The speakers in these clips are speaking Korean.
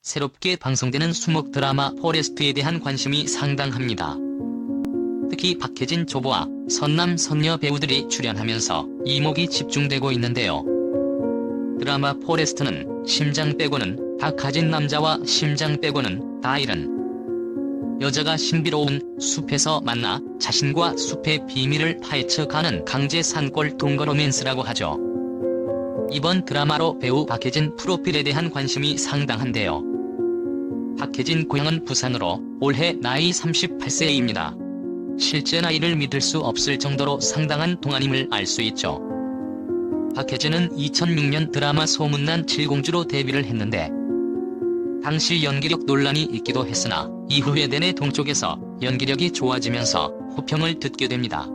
새롭게 방송되는 수목 드라마 포레스트에 대한 관심이 상당합니다. 특히 박해진, 조보아, 선남, 선녀 배우들이 출연하면서 이목이 집중되고 있는데요. 드라마 포레스트는 심장 빼고는 다 가진 남자와 심장 빼고는 다 잃은 여자가 신비로운 숲에서 만나 자신과 숲의 비밀을 파헤쳐가는 강제 산골 동거 로맨스라고 하죠. 이번 드라마로 배우 박해진 프로필에 대한 관심이 상당한데요. 박해진 고향은 부산으로 올해 나이 38세입니다. 실제 나이를 믿을 수 없을 정도로 상당한 동안임을 알 수 있죠. 박해진은 2006년 드라마 소문난 칠공주로 데뷔를 했는데 당시 연기력 논란이 있기도 했으나 이후에 내내 동쪽에서 연기력이 좋아지면서 호평을 듣게 됩니다.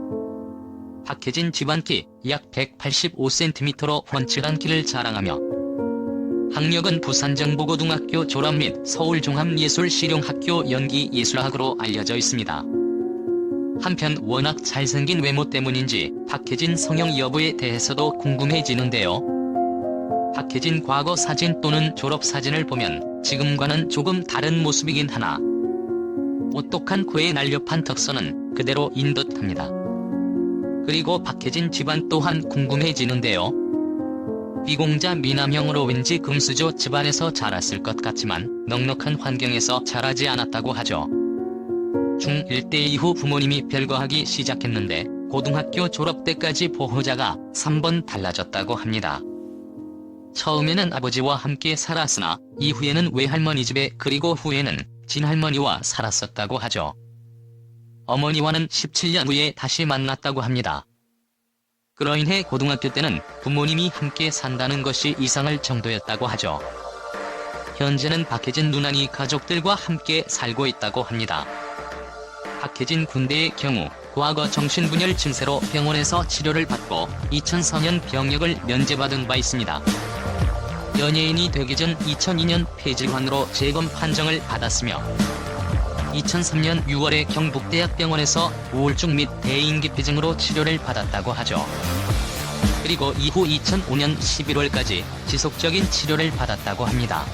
박해진 집안 키 약 185cm로 훤칠한 키를 자랑하며 학력은 부산정보고등학교 졸업 및 서울종합예술실용학교 연기예술학으로 알려져 있습니다. 한편 워낙 잘생긴 외모 때문인지 박해진 성형 여부에 대해서도 궁금해지는데요. 박해진 과거 사진 또는 졸업 사진을 보면 지금과는 조금 다른 모습이긴 하나 오똑한 코에 날렵한 턱선은 그대로인 듯합니다. 그리고 박해진 집안 또한 궁금해지는데요. 비공자 미남형으로 왠지 금수저 집안에서 자랐을 것 같지만 넉넉한 환경에서 자라지 않았다고 하죠. 중1 때 이후 부모님이 별거하기 시작했는데 고등학교 졸업 때까지 보호자가 3번 달라졌다고 합니다. 처음에는 아버지와 함께 살았으나 이후에는 외할머니 집에 그리고 후에는 친할머니와 살았었다고 하죠. 어머니와는 17년 후에 다시 만났다고 합니다. 그로 인해 고등학교 때는 부모님이 함께 산다는 것이 이상할 정도였다고 하죠. 현재는 박해진 누나니 가족들과 함께 살고 있다고 합니다. 박해진 군대의 경우 과거 정신분열 증세로 병원에서 치료를 받고 2004년 병역을 면제받은 바 있습니다. 연예인이 되기 전 2002년 폐질환으로 재검 판정을 받았으며 2003년 6월에 경북대학병원에서 우울증 및 대인기피증으로 치료를 받았다고 하죠. 그리고 이후 2005년 11월까지 지속적인 치료를 받았다고 합니다.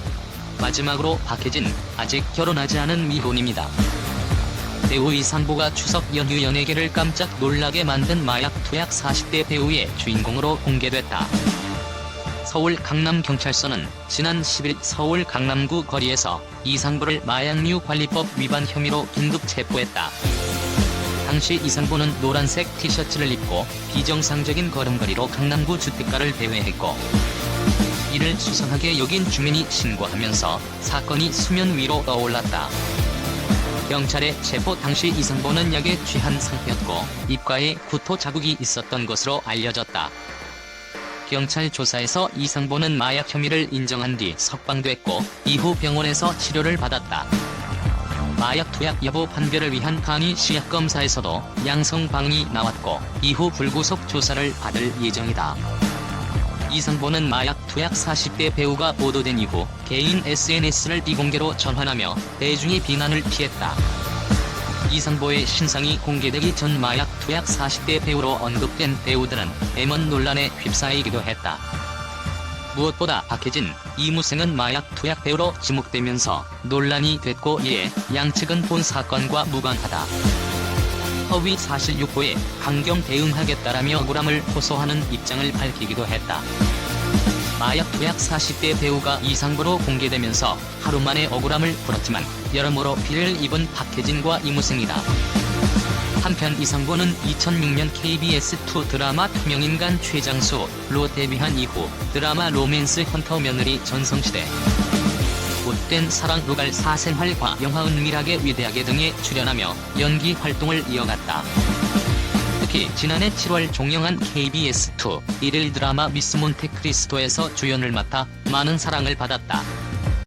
마지막으로 박해진, 아직 결혼하지 않은 미혼입니다. 배우 이상보가 추석 연휴 연예계를 깜짝 놀라게 만든 마약 투약 40대 배우의 주인공으로 공개됐다. 서울 강남경찰서는 지난 10일 서울 강남구 거리에서 이상보를 마약류 관리법 위반 혐의로 긴급 체포했다. 당시 이상보는 노란색 티셔츠를 입고 비정상적인 걸음걸이로 강남구 주택가를 배회했고 이를 수상하게 여긴 주민이 신고하면서 사건이 수면 위로 떠올랐다. 경찰의 체포 당시 이상보는 약에 취한 상태였고 입가에 구토 자국이 있었던 것으로 알려졌다. 경찰 조사에서 이상보는 마약 혐의를 인정한 뒤 석방됐고 이후 병원에서 치료를 받았다. 마약 투약 여부 판별을 위한 간이 시약 검사에서도 양성 반응이 나왔고 이후 불구속 조사를 받을 예정이다. 이상보는 마약 투약 40대 배우가 보도된 이후 개인 SNS를 비공개로 전환하며 대중의 비난을 피했다. 이상보의 신상이 공개되기 전 마약 투약 40대 배우로 언급된 배우들은 M1 논란에 휩싸이기도 했다. 무엇보다 박해진, 이무생은 마약 투약 배우로 지목되면서 논란이 됐고 이에 양측은 본 사건과 무관하다. 허위 사실 유포에 강경 대응하겠다라며 억울함을 호소하는 입장을 밝히기도 했다. 마약 투약 40대 배우가 이상보로 공개되면서 하루 만에 억울함을 풀었지만 여러모로 피해를 입은 박해진과 이무생이다. 한편 이상보는 2006년 KBS2 드라마 투명인간 최장수로 데뷔한 이후 드라마 로맨스 헌터 며느리 전성시대, 못된 사랑 루갈 사생활과 영화 은밀하게 위대하게 등에 출연하며 연기 활동을 이어갔다. 특히 지난해 7월 종영한 KBS2 일일 드라마 미스 몬테크리스토에서 주연을 맡아 많은 사랑을 받았다.